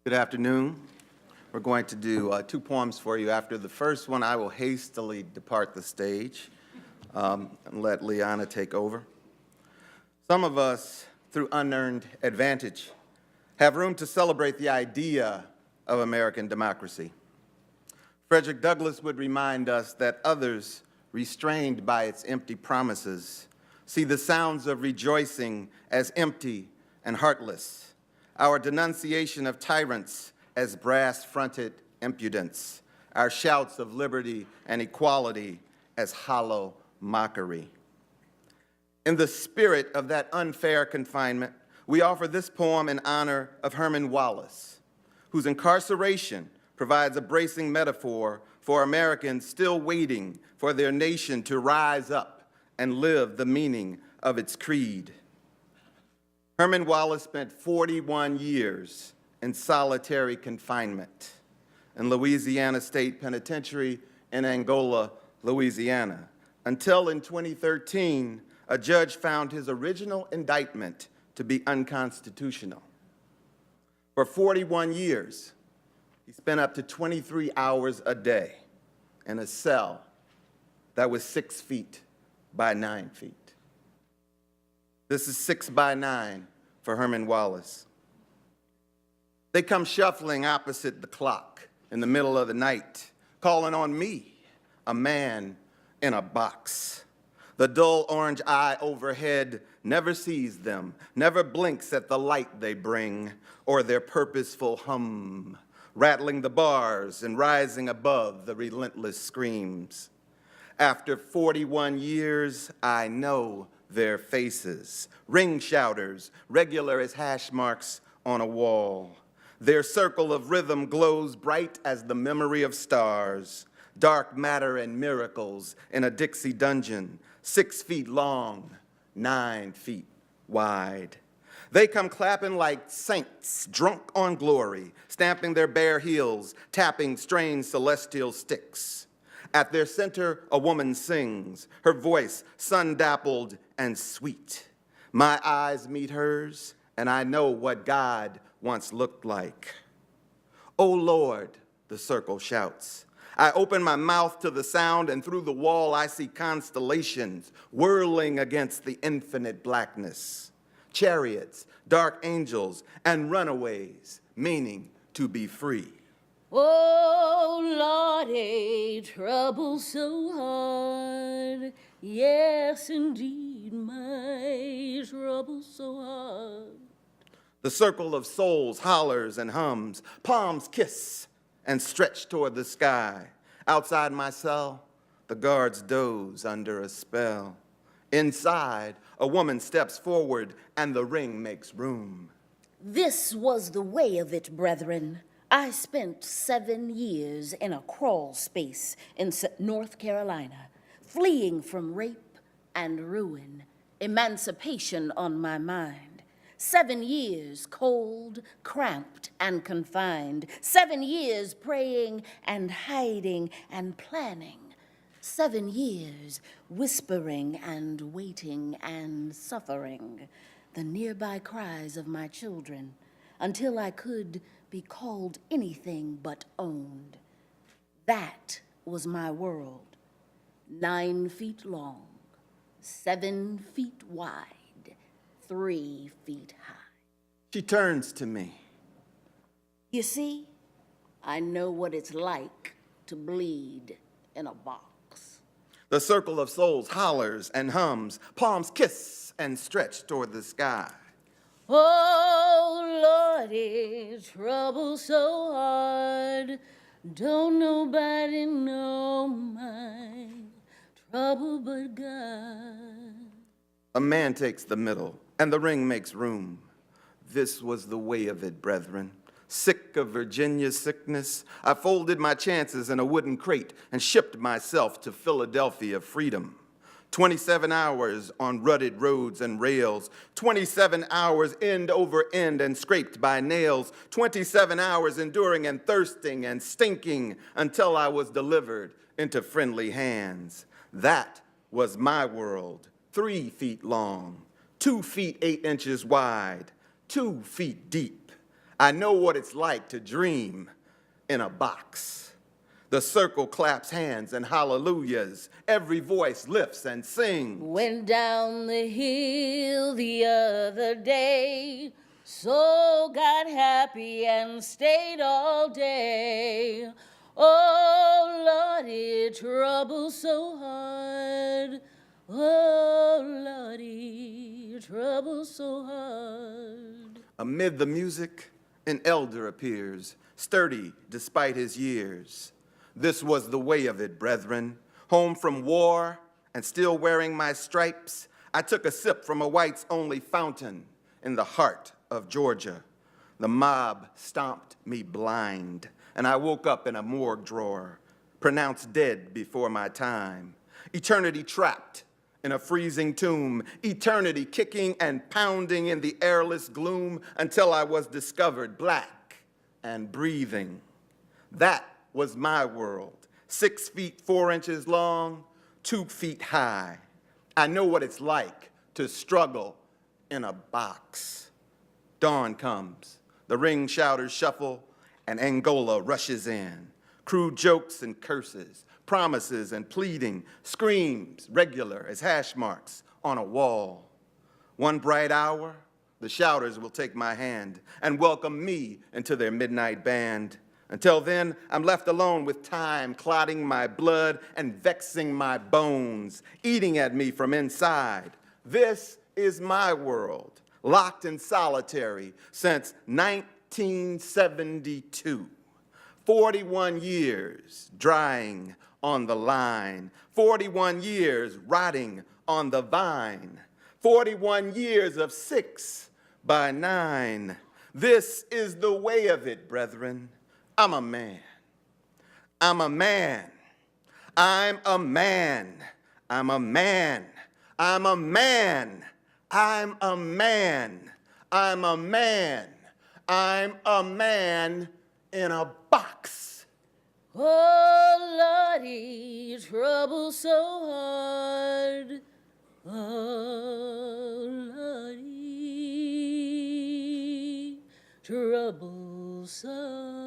Good afternoon. We're going to do two poems for you. After the first one, I will hastily depart the stage and let Liana take over. Some of us, through unearned advantage, have room to celebrate the idea of American democracy. Frederick Douglass would remind us that others, restrained by its empty promises, see the sounds of rejoicing as empty and heartless, our denunciation of tyrants as brass-fronted impudence, our shouts of liberty and equality as hollow mockery. In the spirit of that unfair confinement, we offer this poem in honor of Herman Wallace, whose incarceration provides a bracing metaphor for Americans still waiting for their nation to rise up and live the meaning of its creed. Herman Wallace spent 41 years in solitary confinement in Louisiana State Penitentiary in Angola, Louisiana, until in 2013, a judge found his original indictment to be unconstitutional. For 41 years, he spent up to 23 hours a day in a cell that was 6 feet by 9 feet. This is 6 by 9 for Herman Wallace. They come shuffling opposite the clock in the middle of the night, calling on me, a man in a box. The dull orange eye overhead never sees them, never blinks at the light they bring or their purposeful hum, rattling the bars and rising above the relentless screams. After 41 years, I know their faces, ring shouters, regular as hash marks on a wall. Their circle of rhythm glows bright as the memory of stars, dark matter and miracles in a Dixie dungeon, 6 feet long, 9 feet wide. They come clapping like saints, drunk on glory, stamping their bare heels, tapping strange celestial sticks. At their center, a woman sings, her voice sun-dappled and sweet. My eyes meet hers, and I know what God once looked like. "Oh Lord," the circle shouts. I open my mouth to the sound, and through the wall I see constellations whirling against the infinite blackness. Chariots, dark angels, and runaways, meaning to be free. Oh, Lordy, trouble so hard. Yes, indeed, my trouble so hard. The circle of souls hollers and hums, palms kiss and stretch toward the sky. Outside my cell, the guards doze under a spell. Inside, a woman steps forward and the ring makes room. This was the way of it, brethren. I spent 7 years in a crawl space in North Carolina, fleeing from rape and ruin, emancipation on my mind. 7 years cold, cramped, and confined. 7 years praying and hiding and planning. 7 years whispering and waiting and suffering the nearby cries of my children until I could be called anything but owned. That was my world. 9 feet long, 7 feet wide, 3 feet high. She turns to me. You see, I know what it's like to bleed in a box. The circle of souls hollers and hums, palms kiss and stretch toward the sky. Oh, Lordy, trouble so hard. Don't nobody know my trouble but God. A man takes the middle, and the ring makes room. This was the way of it, brethren. Sick of Virginia's sickness, I folded my chances in a wooden crate and shipped myself to Philadelphia freedom. 27 hours on rutted roads and rails, 27 hours end over end and scraped by nails, 27 hours enduring and thirsting and stinking until I was delivered into friendly hands. That was my world, 3 feet long, 2 feet 8 inches wide, 2 feet deep. I know what it's like to dream in a box. The circle claps hands and hallelujahs. Every voice lifts and sings. Went down the hill the other day, so got happy and stayed all day. Oh, Lordy, trouble so hard. Oh, Lordy, trouble so hard. Amid the music, an elder appears, sturdy despite his years. This was the way of it, brethren. Home from war and still wearing my stripes, I took a sip from a whites-only fountain in the heart of Georgia. The mob stomped me blind, and I woke up in a morgue drawer, pronounced dead before my time. Eternity trapped in a freezing tomb, eternity kicking and pounding in the airless gloom until I was discovered black and breathing. That was my world, 6 feet 4 inches long, 2 feet high. I know what it's like to struggle in a box. Dawn comes, the ring shouters shuffle, and Angola rushes in. Crude jokes and curses, promises and pleading, screams regular as hash marks on a wall. One bright hour, the shouters will take my hand and welcome me into their midnight band. Until then, I'm left alone with time clotting my blood and vexing my bones, eating at me from inside. This is my world, locked and solitary since 1972. 41 years drying on the line, 41 years rotting on the vine, 41 years of 6 by 9. This is the way of it, brethren. I'm a man. I'm a man. I'm a man. I'm a man. I'm a man. I'm a man. I'm a man. I'm a man in a box. Oh, Lordy, trouble so hard. Oh, Lordy, trouble so